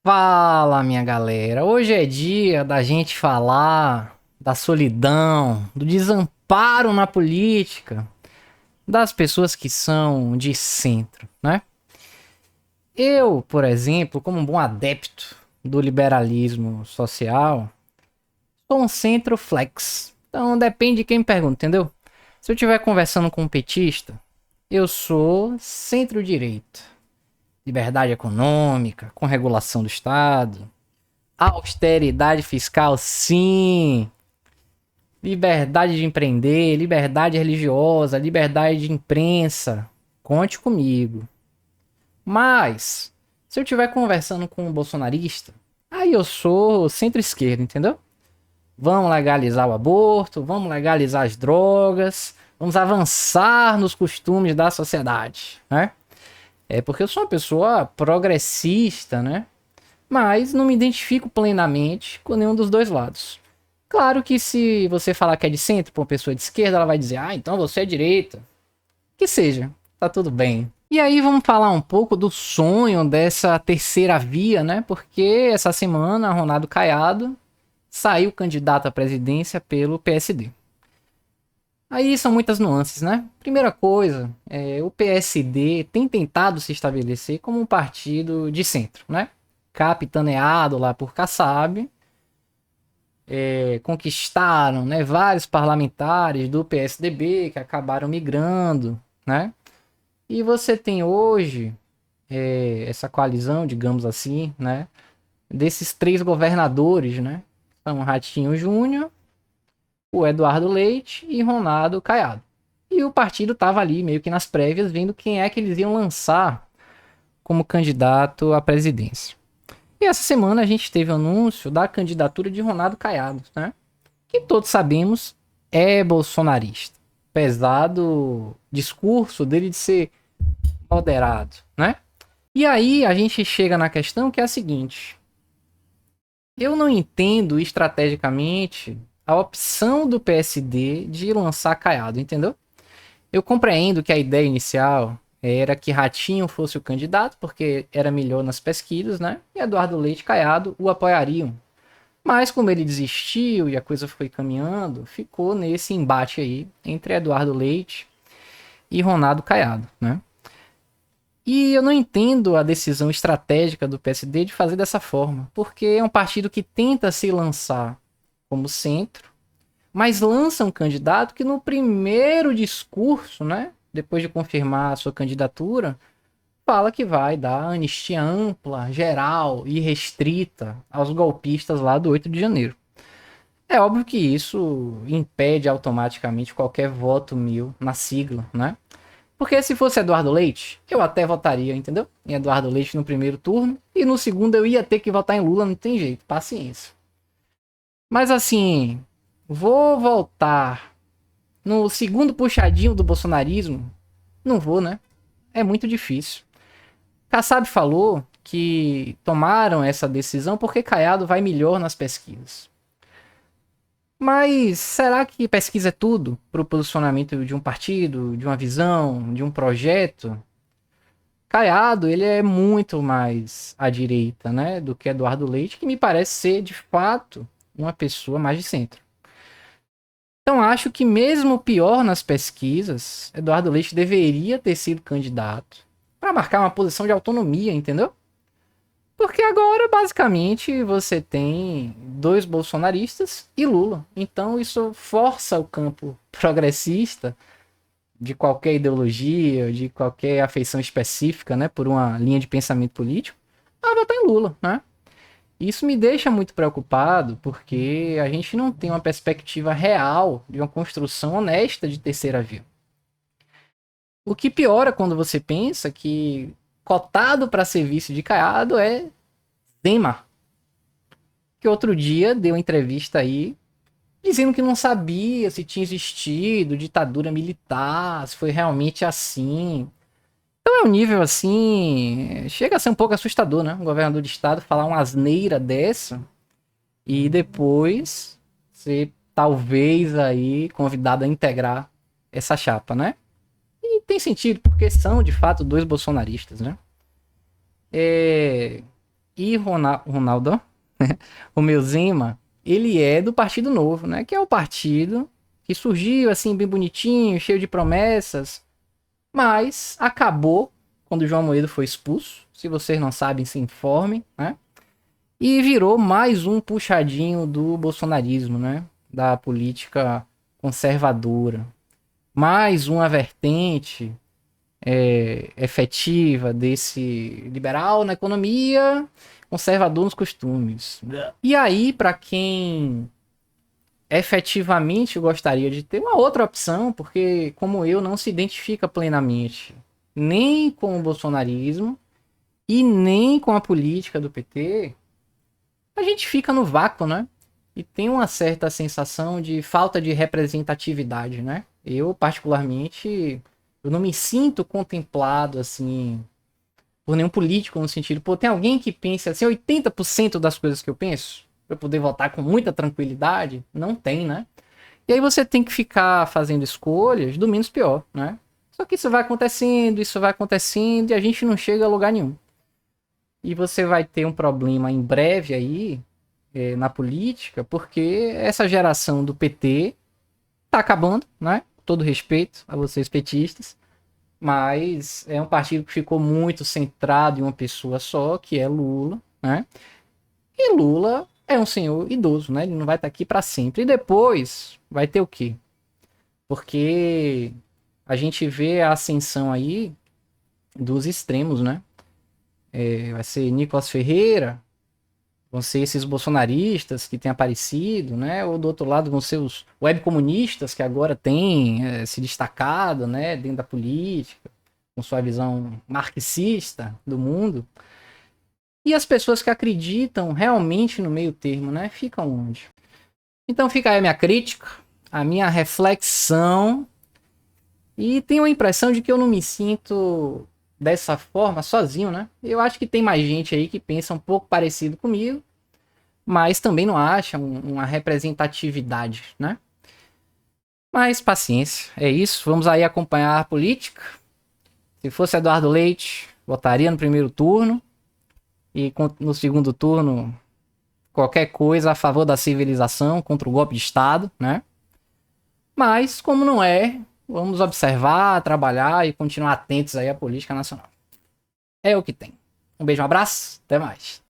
Fala, minha galera. Hoje é dia da gente falar da solidão, do desamparo na política, das pessoas que são de centro, né? Eu, por exemplo, como um bom adepto do liberalismo social, sou um centro flex. Então depende de quem me pergunta, entendeu? Se eu estiver conversando com um petista, eu sou centro-direita. Liberdade econômica, com regulação do Estado, austeridade fiscal, sim. Liberdade de empreender, liberdade religiosa, liberdade de imprensa. Conte comigo. Mas, se eu estiver conversando com um bolsonarista, aí eu sou centro-esquerda, entendeu? Vamos legalizar o aborto, vamos legalizar as drogas, vamos avançar nos costumes da sociedade, né? É porque eu sou uma pessoa progressista, né? Mas não me identifico plenamente com nenhum dos dois lados. Claro que se você falar que é de centro para uma pessoa de esquerda, ela vai dizer, ah, então você é direita. Que seja, tá tudo bem. E aí vamos falar um pouco do sonho dessa terceira via, né? Porque essa semana Ronaldo Caiado saiu candidato à presidência pelo PSD. Aí são muitas nuances, né? Primeira coisa, o PSD tem tentado se estabelecer como um partido de centro, né? Capitaneado lá por Kassab, conquistaram, né, vários parlamentares do PSDB que acabaram migrando, né? E você tem hoje essa coalizão, digamos assim, né, desses três governadores, né? São Ratinho Júnior, o Eduardo Leite e Ronaldo Caiado. E o partido estava ali meio que nas prévias vendo quem é que eles iam lançar como candidato à presidência. E essa semana a gente teve o anúncio da candidatura de Ronaldo Caiado, né? Que todos sabemos é bolsonarista. Pesado discurso dele de ser moderado, né? E aí a gente chega na questão que é a seguinte: eu não entendo estrategicamente a opção do PSD de lançar Caiado, entendeu? Eu compreendo que a ideia inicial era que Ratinho fosse o candidato, porque era melhor nas pesquisas, né? E Eduardo Leite e Caiado o apoiariam. Mas como ele desistiu e a coisa foi caminhando, ficou nesse embate aí entre Eduardo Leite e Ronaldo Caiado, né? E eu não entendo a decisão estratégica do PSD de fazer dessa forma, porque é um partido que tenta se lançar como centro, mas lança um candidato que no primeiro discurso, né, depois de confirmar a sua candidatura, fala que vai dar anistia ampla, geral e restrita aos golpistas lá do 8 de janeiro. É óbvio que isso impede automaticamente qualquer voto meu na sigla, né? Porque se fosse Eduardo Leite, eu até votaria, entendeu? Em Eduardo Leite no primeiro turno. E no segundo eu ia ter que votar em Lula, não tem jeito, paciência. Mas assim, vou voltar no segundo puxadinho do bolsonarismo? Não vou, né? É muito difícil. Kassab falou que tomaram essa decisão porque Caiado vai melhor nas pesquisas. Mas será que pesquisa é tudo para o posicionamento de um partido, de uma visão, de um projeto? Caiado, ele é muito mais à direita, né, do que Eduardo Leite, que me parece ser, de fato, uma pessoa mais de centro. Então, acho que mesmo pior nas pesquisas, Eduardo Leite deveria ter sido candidato para marcar uma posição de autonomia, entendeu? Porque agora, basicamente, você tem dois bolsonaristas e Lula. Então, isso força o campo progressista de qualquer ideologia, de qualquer afeição específica, né, por uma linha de pensamento político, a votar em Lula, né? Isso me deixa muito preocupado, porque a gente não tem uma perspectiva real de uma construção honesta de terceira via. O que piora quando você pensa que cotado para ser vice de Caiado é Zema, que outro dia deu uma entrevista aí dizendo que não sabia se tinha existido ditadura militar, se foi realmente assim. Então é um nível assim. Chega a ser um pouco assustador, né? Um governador de estado falar uma asneira dessa e depois ser talvez aí convidado a integrar essa chapa, né? E tem sentido, porque são de fato dois bolsonaristas, né? É... E Ronaldo, Romeu Zema, ele é do Partido Novo, né? Que é o partido que surgiu assim, bem bonitinho, cheio de promessas, mas acabou quando o João Amoedo foi expulso. Se vocês não sabem, se informem, né? E virou mais um puxadinho do bolsonarismo, né? Da política conservadora. Mais uma vertente efetiva desse liberal na economia, conservador nos costumes. E aí, para quem efetivamente gostaria de ter uma outra opção, porque como eu não se identifica plenamente nem com o bolsonarismo e nem com a política do PT, a gente fica no vácuo, né? E tem uma certa sensação de falta de representatividade, né? Eu, particularmente, eu não me sinto contemplado, assim, por nenhum político no sentido, pô, tem alguém que pense, assim, 80% das coisas que eu penso, pra eu poder votar com muita tranquilidade? Não tem, né? E aí você tem que ficar fazendo escolhas do menos pior, né? Só que isso vai acontecendo e a gente não chega a lugar nenhum. E você vai ter um problema em breve aí, na política, porque essa geração do PT tá acabando, né? Todo respeito a vocês petistas, mas é um partido que ficou muito centrado em uma pessoa só, que é Lula, né? E Lula é um senhor idoso, né? Ele não vai estar aqui para sempre. E depois vai ter o quê? Porque a gente vê a ascensão aí dos extremos, né? Vai ser Nicolas Ferreira, vão ser esses bolsonaristas que têm aparecido, né? Ou do outro lado vão ser os webcomunistas que agora têm se destacado, né? Dentro da política, com sua visão marxista do mundo. E as pessoas que acreditam realmente no meio termo, né? Ficam onde? Então fica aí a minha crítica, a minha reflexão. E tenho a impressão de que eu não me sinto dessa forma sozinho, né? Eu acho que tem mais gente aí que pensa um pouco parecido comigo, mas também não acha uma representatividade, né? Mas paciência, é isso. Vamos aí acompanhar a política. Se fosse Eduardo Leite, votaria no primeiro turno. E no segundo turno, qualquer coisa a favor da civilização, contra o golpe de Estado, né? Mas, como não é, vamos observar, trabalhar e continuar atentos aí à política nacional. É o que tem. Um beijo, um abraço, até mais.